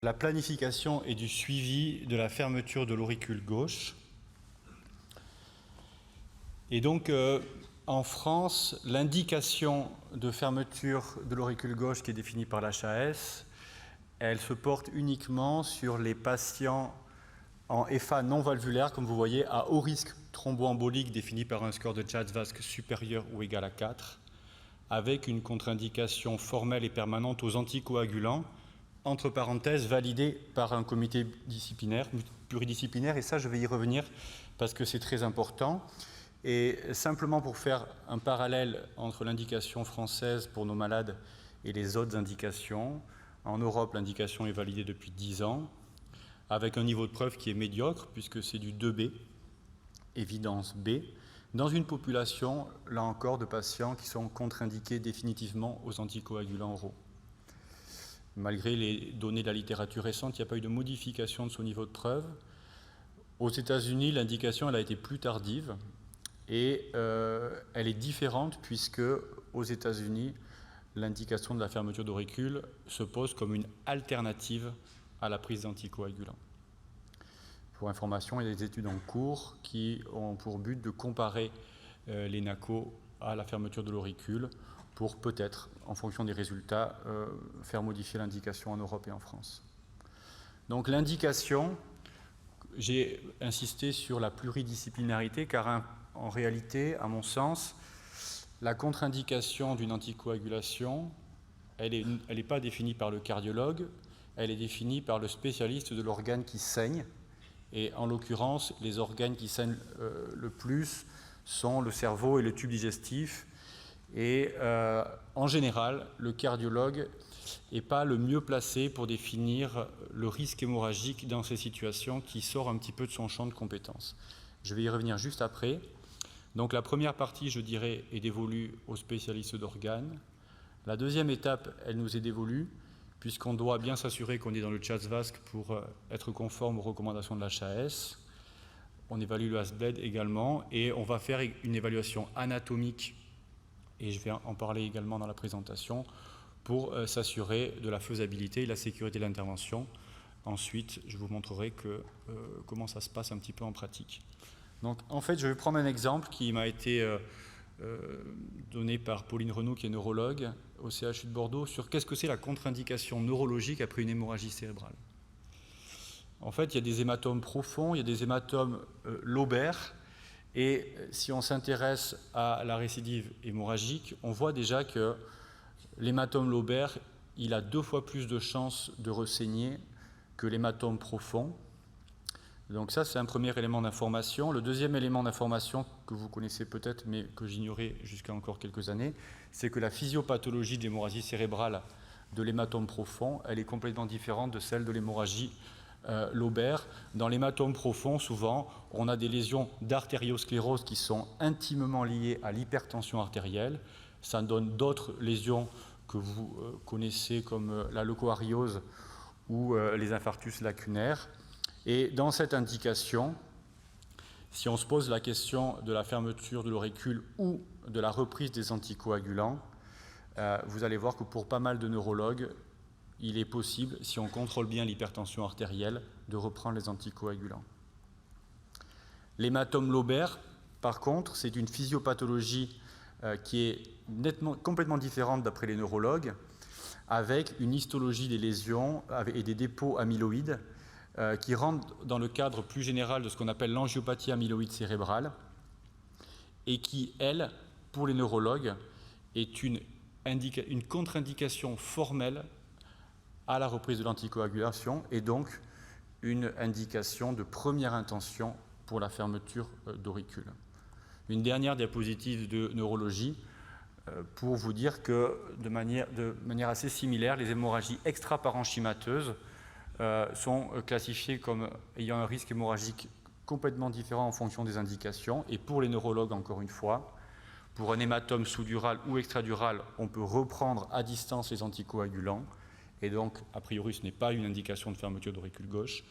La planification et du suivi de la fermeture de l'auricule gauche. Et donc, en France, l'indication de fermeture de l'auricule gauche qui est définie par l'HAS, elle se porte uniquement sur les patients en FA non valvulaire, comme vous voyez, à haut risque thromboembolique défini par un score de Jazz-Vasc supérieur ou égal à 4, avec une contre-indication formelle et permanente aux anticoagulants, entre parenthèses, validée par un comité pluridisciplinaire, et ça je vais y revenir parce que c'est très important. Et simplement pour faire un parallèle entre l'indication française pour nos malades et les autres indications, en Europe l'indication est validée depuis 10 ans, avec un niveau de preuve qui est médiocre, puisque c'est du 2B, évidence B, dans une population, là encore, de patients qui sont contre-indiqués définitivement aux anticoagulants oraux. Malgré les données de la littérature récente, il n'y a pas eu de modification de son niveau de preuve. Aux États-Unis, l'indication elle a été plus tardive et elle est différente puisque aux États-Unis, l'indication de la fermeture d'auricule se pose comme une alternative à la prise d'anticoagulants. Pour information, il y a des études en cours qui ont pour but de comparer les NACO à la fermeture de l'auricule pour peut-être, en fonction des résultats, faire modifier l'indication en Europe et en France. Donc l'indication, j'ai insisté sur la pluridisciplinarité car en réalité, à mon sens, la contre-indication d'une anticoagulation, elle n'est pas définie par le cardiologue, elle est définie par le spécialiste de l'organe qui saigne. Et en l'occurrence, les organes qui saignent le plus sont le cerveau et le tube digestif. Et en général, le cardiologue n'est pas le mieux placé pour définir le risque hémorragique dans ces situations qui sort un petit peu de son champ de compétences. Je vais y revenir juste après. Donc la première partie, je dirais, est dévolue aux spécialistes d'organes. La deuxième étape, elle nous est dévolue, puisqu'on doit bien s'assurer qu'on est dans le Jazz-Vasc pour être conforme aux recommandations de l'HAS. On évalue le Hasbled également, et on va faire une évaluation anatomique, et je vais en parler également dans la présentation, pour s'assurer de la faisabilité et de la sécurité de l'intervention. Ensuite, je vous montrerai comment ça se passe un petit peu en pratique. Donc, en fait, je vais prendre un exemple qui m'a été donné par Pauline Renoux, qui est neurologue au CHU de Bordeaux, sur qu'est-ce que c'est la contre-indication neurologique après une hémorragie cérébrale. En fait, il y a des hématomes profonds, il y a des hématomes lobaires, et si on s'intéresse à la récidive hémorragique, on voit déjà que l'hématome lobaire, il a 2 fois plus de chances de ressaigner que l'hématome profond. Donc ça, c'est un premier élément d'information. Le deuxième élément d'information que vous connaissez peut-être, mais que j'ignorais jusqu'à encore quelques années, c'est que la physiopathologie d'hémorragie cérébrale de l'hématome profond, elle est complètement différente de celle de l'hémorragie lobaire. Dans l'hématome profond, souvent, on a des lésions d'artériosclérose qui sont intimement liées à l'hypertension artérielle. Ça donne d'autres lésions que vous connaissez comme la leucoariose ou les infarctus lacunaires. Et dans cette indication, si on se pose la question de la fermeture de l'auricule ou de la reprise des anticoagulants, vous allez voir que pour pas mal de neurologues, il est possible, si on contrôle bien l'hypertension artérielle, de reprendre les anticoagulants. L'hématome lobaire, par contre, c'est une physiopathologie qui est complètement différente d'après les neurologues, avec une histologie des lésions et des dépôts amyloïdes qui rentrent dans le cadre plus général de ce qu'on appelle l'angiopathie amyloïde cérébrale et qui, elle, pour les neurologues, est une contre-indication formelle à la reprise de l'anticoagulation et donc une indication de première intention pour la fermeture d'auricule. Une dernière diapositive de neurologie pour vous dire que de manière assez similaire, les hémorragies extra-parenchymateuses sont classifiées comme ayant un risque hémorragique complètement différent en fonction des indications. Et pour les neurologues, encore une fois, pour un hématome sous-dural ou extradural, on peut reprendre à distance les anticoagulants. Et donc, a priori, ce n'est pas une indication de fermeture d'auricule gauche,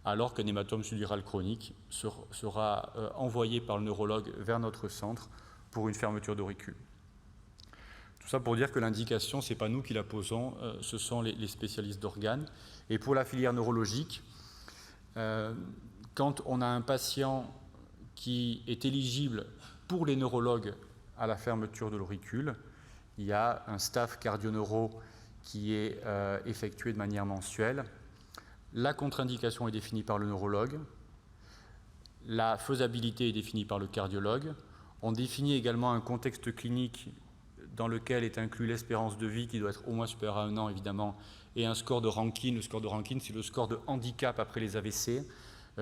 alors qu'un hématome sous-dural chronique sera envoyé par le neurologue vers notre centre pour une fermeture d'auricule. Tout Tout ça pour dire que l'indication, ce n'est pas nous qui la posons, ce sont les spécialistes d'organes. Et pour la filière neurologique, quand on a un patient qui est éligible pour les neurologues à la fermeture de l'auricule, il y a un staff cardio-neuro qui est effectué de manière mensuelle. La contre-indication est définie par le neurologue. La faisabilité est définie par le cardiologue. On définit également un contexte clinique dans lequel est inclus l'espérance de vie qui doit être au moins supérieure à 1 an, évidemment, et un score de Rankin. Le score de Rankin, c'est le score de handicap après les AVC,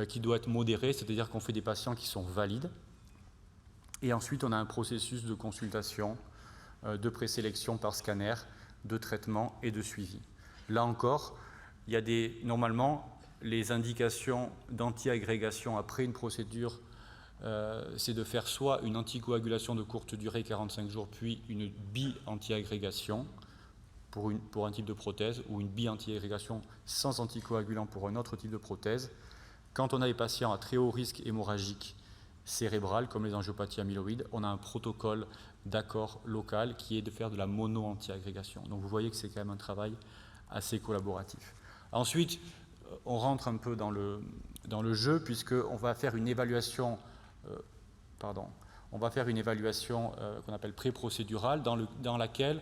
qui doit être modéré, c'est-à-dire qu'on fait des patients qui sont valides. Et ensuite, on a un processus de consultation, de présélection par scanner, de traitement et de suivi. Là encore, il y a normalement, les indications d'antiagrégation après une procédure, c'est de faire soit une anticoagulation de courte durée, 45 jours, puis une bi-antiagrégation pour un type de prothèse, ou une bi-antiagrégation sans anticoagulant pour un autre type de prothèse. Quand on a des patients à très haut risque hémorragique cérébral, comme les angiopathies amyloïdes, on a un protocole d'accord local qui est de faire de la mono-antiagrégation. Donc vous voyez que c'est quand même un travail assez collaboratif. Ensuite, on rentre un peu dans le jeu, puisqu'on va faire une évaluation, qu'on appelle pré-procédurale, dans laquelle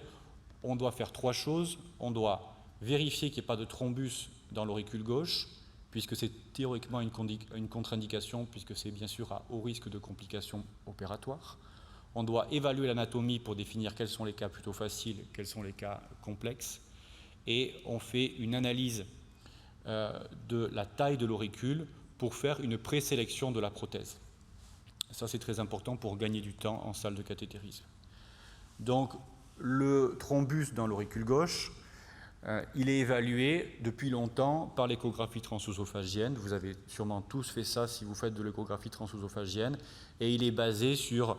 on doit faire 3 choses. On doit vérifier qu'il n'y ait pas de thrombus dans l'auricule gauche, puisque c'est théoriquement une contre-indication, puisque c'est bien sûr à haut risque de complications opératoires. On doit évaluer l'anatomie pour définir quels sont les cas plutôt faciles, quels sont les cas complexes. Et on fait une analyse de la taille de l'auricule pour faire une présélection de la prothèse. Ça, c'est très important pour gagner du temps en salle de cathétérisme. Donc, le thrombus dans l'auricule gauche, il est évalué depuis longtemps par l'échographie transœsophagienne. Vous avez sûrement tous fait ça si vous faites de l'échographie transœsophagienne. Et il est basé sur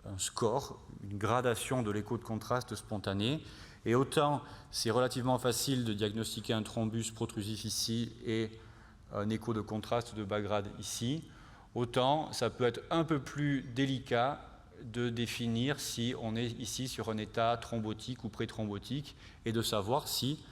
un score, une gradation de l'écho de contraste spontané. Et autant c'est relativement facile de diagnostiquer un thrombus protrusif ici et un écho de contraste de bas grade ici, autant ça peut être un peu plus délicat de définir si on est ici sur un état thrombotique ou pré-thrombotique et de savoir si,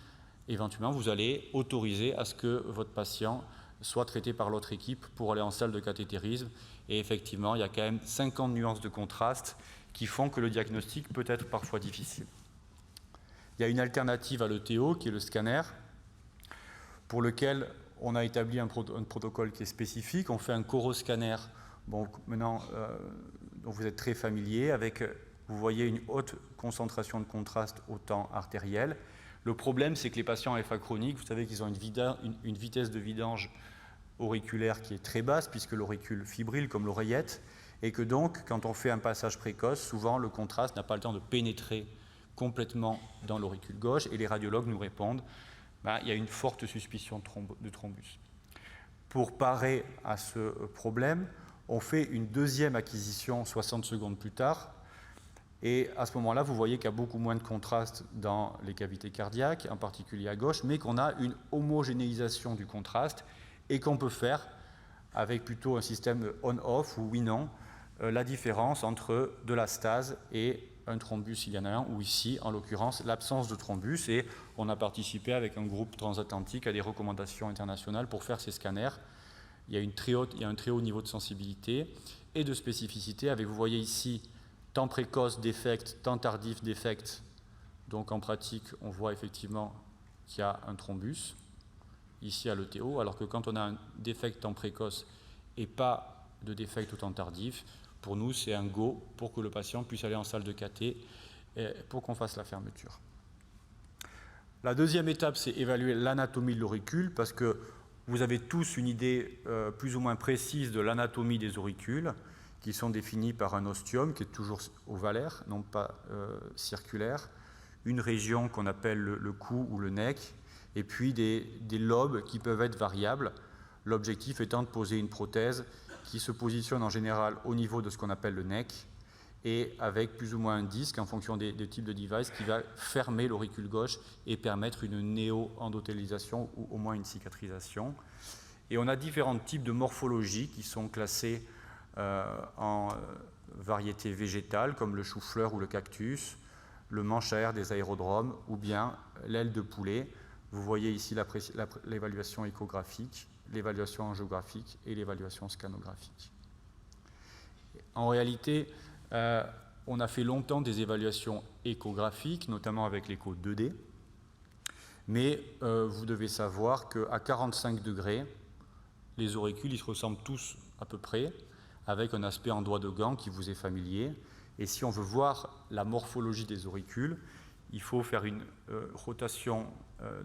éventuellement, vous allez autoriser à ce que votre patient soit traité par l'autre équipe pour aller en salle de cathétérisme. Et effectivement, il y a quand même 50 nuances de contraste qui font que le diagnostic peut être parfois difficile. Il y a une alternative à l'ETO, qui est le scanner, pour lequel on a établi un protocole qui est spécifique. On fait un coroscanner, bon, maintenant, dont vous êtes très familier, avec, vous voyez, une haute concentration de contraste au temps artériel. Le problème, c'est que les patients FA chroniques, vous savez qu'ils ont une vitesse de vidange auriculaire qui est très basse, puisque l'auricule fibrille comme l'oreillette, et que donc, quand on fait un passage précoce, souvent le contraste n'a pas le temps de pénétrer complètement dans l'auricule gauche, et les radiologues nous répondent il y a une forte suspicion de thrombus. Pour parer à ce problème, on fait une deuxième acquisition 60 secondes plus tard, et à ce moment-là, vous voyez qu'il y a beaucoup moins de contraste dans les cavités cardiaques, en particulier à gauche, mais qu'on a une homogénéisation du contraste, et qu'on peut faire avec plutôt un système de on-off ou oui-non, la différence entre de la stase et un thrombus, il y en a un, ou ici, en l'occurrence, l'absence de thrombus. Et on a participé avec un groupe transatlantique à des recommandations internationales pour faire ces scanners. Il y a un très haut niveau de sensibilité et de spécificité. Avec, vous voyez ici, temps précoce défect, temps tardif défect. Donc en pratique, on voit effectivement qu'il y a un thrombus, ici à l'ETO, alors que quand on a un défect temps précoce et pas de défect au temps tardif, pour nous, c'est un go pour que le patient puisse aller en salle de cathé pour qu'on fasse la fermeture. La deuxième étape, c'est évaluer l'anatomie de l'auricule, parce que vous avez tous une idée plus ou moins précise de l'anatomie des auricules, qui sont définies par un ostium qui est toujours ovalaire, non pas circulaire, une région qu'on appelle le cou ou le neck, et puis des lobes qui peuvent être variables, l'objectif étant de poser une prothèse qui se positionne en général au niveau de ce qu'on appelle le neck et avec plus ou moins un disque en fonction des types de device qui va fermer l'auricule gauche et permettre une néo-endothélisation ou au moins une cicatrisation. Et on a différents types de morphologie qui sont classés en variétés végétales comme le chou-fleur ou le cactus, le manche à air des aérodromes ou bien l'aile de poulet. Vous voyez ici l'évaluation échographique, l'évaluation angiographique et l'évaluation scanographique. En réalité, on a fait longtemps des évaluations échographiques, notamment avec l'écho 2D, mais vous devez savoir qu'à 45 degrés, les auricules ils se ressemblent tous à peu près, avec un aspect en doigt de gant qui vous est familier. Et si on veut voir la morphologie des auricules, il faut faire une rotation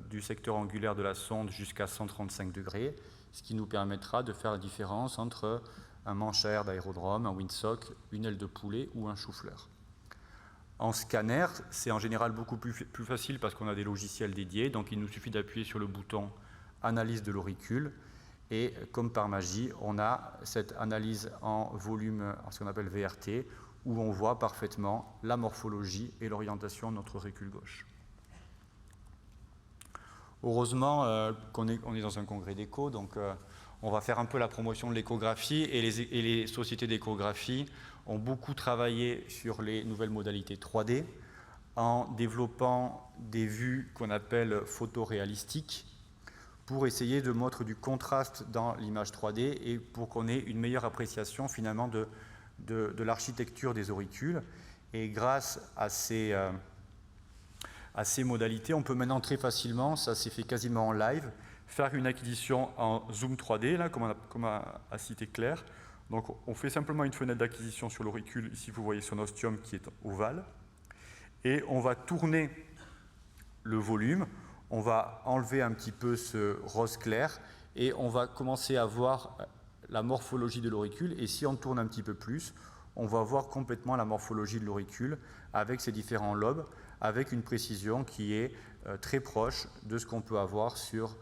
du secteur angulaire de la sonde jusqu'à 135 degrés, ce qui nous permettra de faire la différence entre un manche à air d'aérodrome, un windsock, une aile de poulet ou un chou-fleur. En scanner, c'est en général beaucoup plus facile parce qu'on a des logiciels dédiés, donc il nous suffit d'appuyer sur le bouton « Analyse de l'auricule » et comme par magie, on a cette analyse en volume, ce qu'on appelle VRT, où on voit parfaitement la morphologie et l'orientation de notre auricule gauche. Heureusement qu'on est dans un congrès d'écho, donc on va faire un peu la promotion de l'échographie et les sociétés d'échographie ont beaucoup travaillé sur les nouvelles modalités 3D en développant des vues qu'on appelle photoréalistiques pour essayer de mettre du contraste dans l'image 3D et pour qu'on ait une meilleure appréciation finalement de l'architecture des auricules. Et grâce à ces modalités, on peut maintenant très facilement, ça s'est fait quasiment en live, faire une acquisition en zoom 3D, là, comme a cité Claire. Donc on fait simplement une fenêtre d'acquisition sur l'auricule, ici vous voyez son ostium qui est ovale, et on va tourner le volume, on va enlever un petit peu ce rose clair, et on va commencer à voir la morphologie de l'auricule, et si on tourne un petit peu plus, on va voir complètement la morphologie de l'auricule avec ses différents lobes, avec une précision qui est très proche de ce qu'on peut avoir sur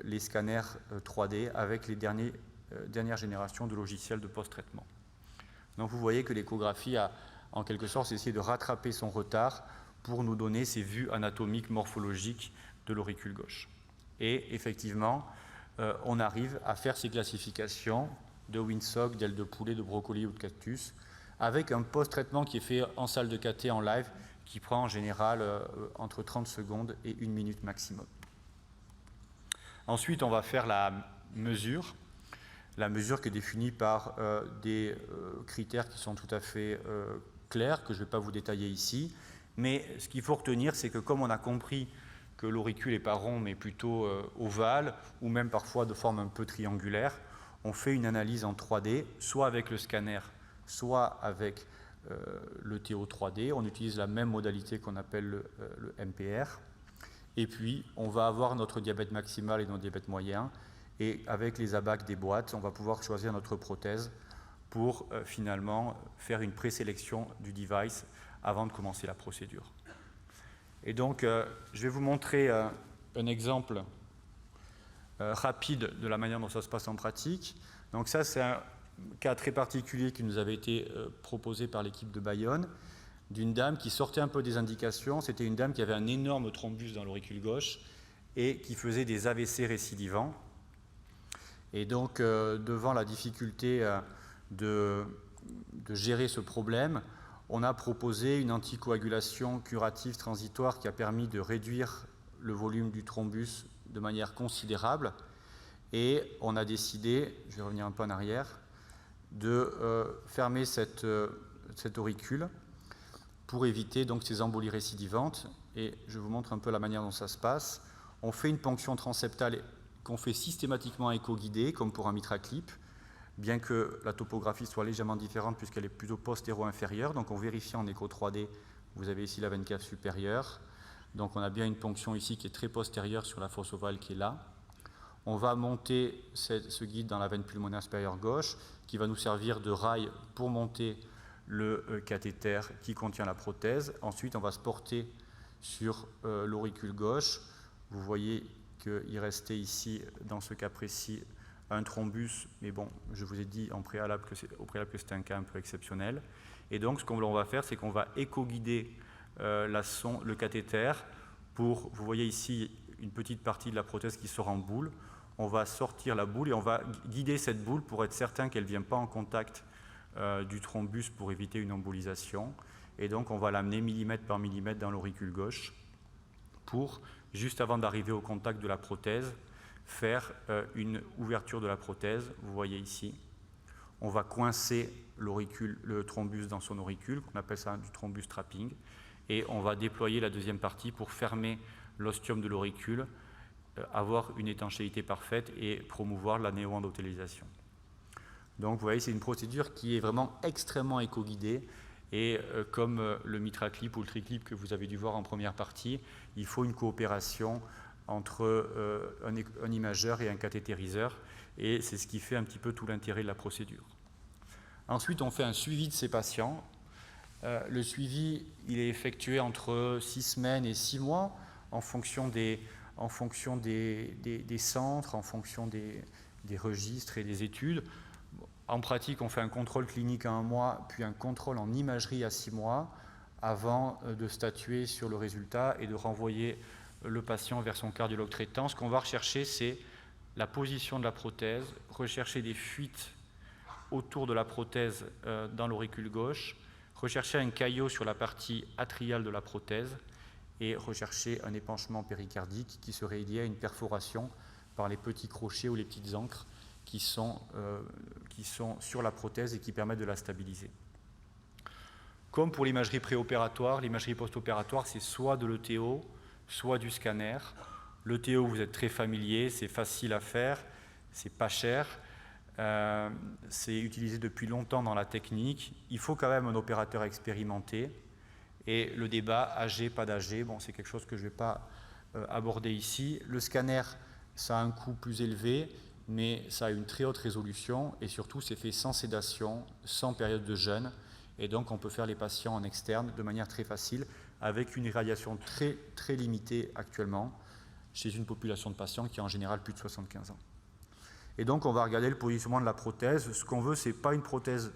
les scanners 3D avec les dernières générations de logiciels de post-traitement. Donc vous voyez que l'échographie a en quelque sorte essayé de rattraper son retard pour nous donner ces vues anatomiques, morphologiques de l'auricule gauche. Et effectivement, on arrive à faire ces classifications de windsock, d'aile de poulet, de brocoli ou de cactus avec un post-traitement qui est fait en salle de cathé en live qui prend en général entre 30 secondes et 1 minute maximum. Ensuite, on va faire la mesure qui est définie par des critères qui sont tout à fait clairs, que je ne vais pas vous détailler ici. Mais ce qu'il faut retenir, c'est que comme on a compris que l'auricule n'est pas rond, mais plutôt ovale, ou même parfois de forme un peu triangulaire, on fait une analyse en 3D, soit avec le scanner, soit avec le TO 3D. On utilise la même modalité qu'on appelle le MPR. Et puis, on va avoir notre diabète maximal et notre diabète moyen. Et avec les abacs des boîtes, on va pouvoir choisir notre prothèse pour finalement faire une présélection du device avant de commencer la procédure. Et donc, je vais vous montrer un exemple rapide de la manière dont ça se passe en pratique. Donc ça, c'est un cas très particulier qui nous avait été proposé par l'équipe de Bayonne, d'une dame qui sortait un peu des indications. C'était une dame qui avait un énorme thrombus dans l'auricule gauche et qui faisait des AVC récidivants. Et donc, devant la difficulté de gérer ce problème, on a proposé une anticoagulation curative transitoire qui a permis de réduire le volume du thrombus de manière considérable. Et on a décidé, je vais revenir un peu en arrière, de fermer cet auricule pour éviter donc ces embolies récidivantes. Et je vous montre un peu la manière dont ça se passe. On fait une ponction transeptale qu'on fait systématiquement écho-guidée, comme pour un mitraclip, bien que la topographie soit légèrement différente puisqu'elle est plutôt postéro-inférieure. Donc on vérifie en écho 3D, vous avez ici la veine cave supérieure. Donc on a bien une ponction ici qui est très postérieure sur la fosse ovale qui est là. On va monter ce guide dans la veine pulmonaire supérieure gauche qui va nous servir de rail pour monter le cathéter qui contient la prothèse. Ensuite, on va se porter sur l'auricule gauche. Vous voyez qu'il restait ici, dans ce cas précis, un thrombus, mais bon, je vous ai dit au préalable que c'était un cas un peu exceptionnel. Et donc, ce qu'on va faire, c'est qu'on va éco-guider le cathéter pour, vous voyez ici, une petite partie de la prothèse qui sort en boule. On va sortir la boule et on va guider cette boule pour être certain qu'elle ne vient pas en contact du thrombus pour éviter une embolisation. et donc on va l'amener millimètre par millimètre dans l'auricule gauche pour, juste avant d'arriver au contact de la prothèse, faire une ouverture de la prothèse, vous voyez ici. On va coincer le thrombus dans son auricule, qu'on appelle ça du thrombus trapping, et on va déployer la deuxième partie pour fermer l'ostium de l'auricule, avoir une étanchéité parfaite et promouvoir la néo-endothélisation. Donc vous voyez, c'est une procédure qui est vraiment extrêmement éco-guidée, et comme le MitraClip ou le TriClip que vous avez dû voir en première partie, il faut une coopération entre un imageur et un cathétériseur, et c'est ce qui fait un petit peu tout l'intérêt de la procédure. Ensuite, on fait un suivi de ces patients. Le suivi, il est effectué entre 6 semaines et 6 mois en fonction des centres, en fonction des registres et des études. En pratique, on fait un contrôle clinique à 1 mois, puis un contrôle en imagerie à 6 mois, avant de statuer sur le résultat et de renvoyer le patient vers son cardiologue traitant. Ce qu'on va rechercher, c'est la position de la prothèse, rechercher des fuites autour de la prothèse dans l'auricule gauche, rechercher un caillot sur la partie atriale de la prothèse et rechercher un épanchement péricardique qui serait lié à une perforation par les petits crochets ou les petites ancres qui sont sur la prothèse et qui permettent de la stabiliser. Comme pour l'imagerie préopératoire, l'imagerie post-opératoire, c'est soit de l'ETO, soit du scanner. L'ETO, vous êtes très familier, c'est facile à faire, c'est pas cher, c'est utilisé depuis longtemps dans la technique. Il faut quand même un opérateur expérimenté. Et le débat AG, pas d'AG, bon, c'est quelque chose que je ne vais pas aborder ici. Le scanner, ça a un coût plus élevé, mais ça a une très haute résolution et surtout c'est fait sans sédation, sans période de jeûne, et donc on peut faire les patients en externe de manière très facile avec une irradiation très, très limitée actuellement chez une population de patients qui a en général plus de 75 ans. Et donc on va regarder le positionnement de la prothèse. Ce qu'on veut, ce n'est pas une prothèse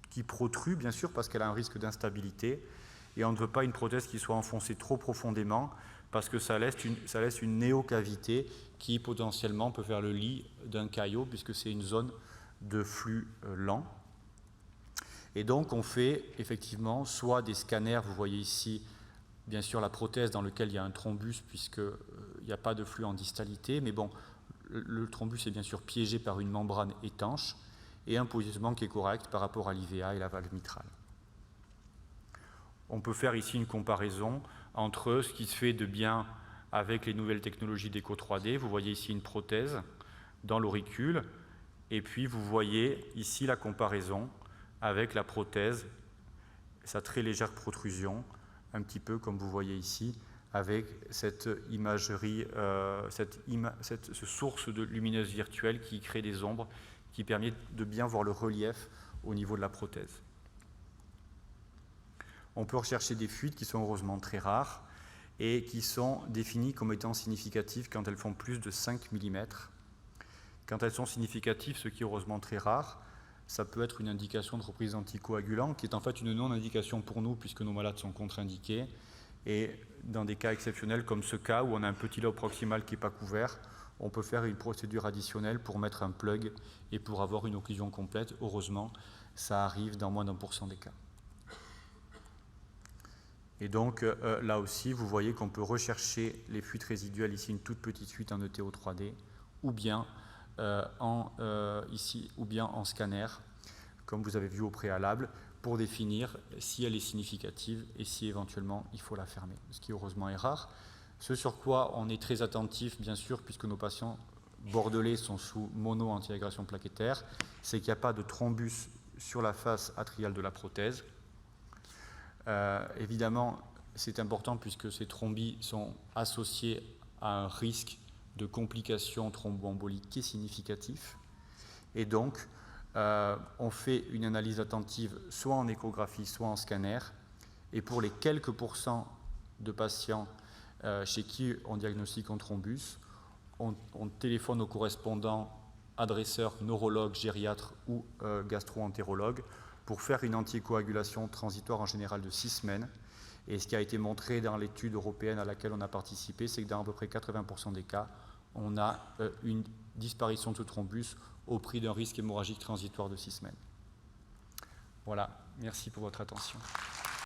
qui protrue, bien sûr, parce qu'elle a un risque d'instabilité, et on ne veut pas une prothèse qui soit enfoncée trop profondément parce que ça laisse une néocavité qui potentiellement peut faire le lit d'un caillot puisque c'est une zone de flux lent. Et donc on fait effectivement soit des scanners, vous voyez ici bien sûr la prothèse dans laquelle il y a un thrombus puisqu'il n'y a pas de flux en distalité, mais bon, le thrombus est bien sûr piégé par une membrane étanche et un positionnement qui est correct par rapport à l'IVA et la valve mitrale. On peut faire ici une comparaison entre ce qui se fait de bien avec les nouvelles technologies d'écho 3D. Vous voyez ici une prothèse dans l'auricule, et puis vous voyez ici la comparaison avec la prothèse, sa très légère protrusion, un petit peu comme vous voyez ici, avec cette imagerie, cette source de lumineuse virtuelle qui crée des ombres, qui permet de bien voir le relief au niveau de la prothèse. On peut rechercher des fuites qui sont heureusement très rares et qui sont définies comme étant significatives quand elles font plus de 5 mm. Quand elles sont significatives, ce qui est heureusement très rare, ça peut être une indication de reprise d'anticoagulants, qui est en fait une non-indication pour nous puisque nos malades sont contre-indiqués. Et dans des cas exceptionnels comme ce cas où on a un petit lobe proximal qui n'est pas couvert, on peut faire une procédure additionnelle pour mettre un plug et pour avoir une occlusion complète. Heureusement, ça arrive dans moins d'1% des cas. Et donc là aussi, vous voyez qu'on peut rechercher les fuites résiduelles, ici une toute petite fuite en ETO 3D, ou bien en scanner, comme vous avez vu au préalable, pour définir si elle est significative et si éventuellement il faut la fermer, ce qui heureusement est rare. Ce sur quoi on est très attentif, bien sûr, puisque nos patients bordelais sont sous mono-antiagression plaquettaire, c'est qu'il n'y a pas de thrombus sur la face atriale de la prothèse. Évidemment, c'est important puisque ces thrombis sont associés à un risque de complications thromboemboliques qui est significatif. Et donc, on fait une analyse attentive soit en échographie, soit en scanner. Et pour les quelques pourcents de patients chez qui on diagnostique un thrombus, on téléphone au correspondant adresseur neurologue, gériatre ou gastro-entérologue pour faire une anticoagulation transitoire en général de 6 semaines. Et ce qui a été montré dans l'étude européenne à laquelle on a participé, c'est que dans à peu près 80% des cas, on a une disparition de ce thrombus au prix d'un risque hémorragique transitoire de 6 semaines. Voilà, merci pour votre attention.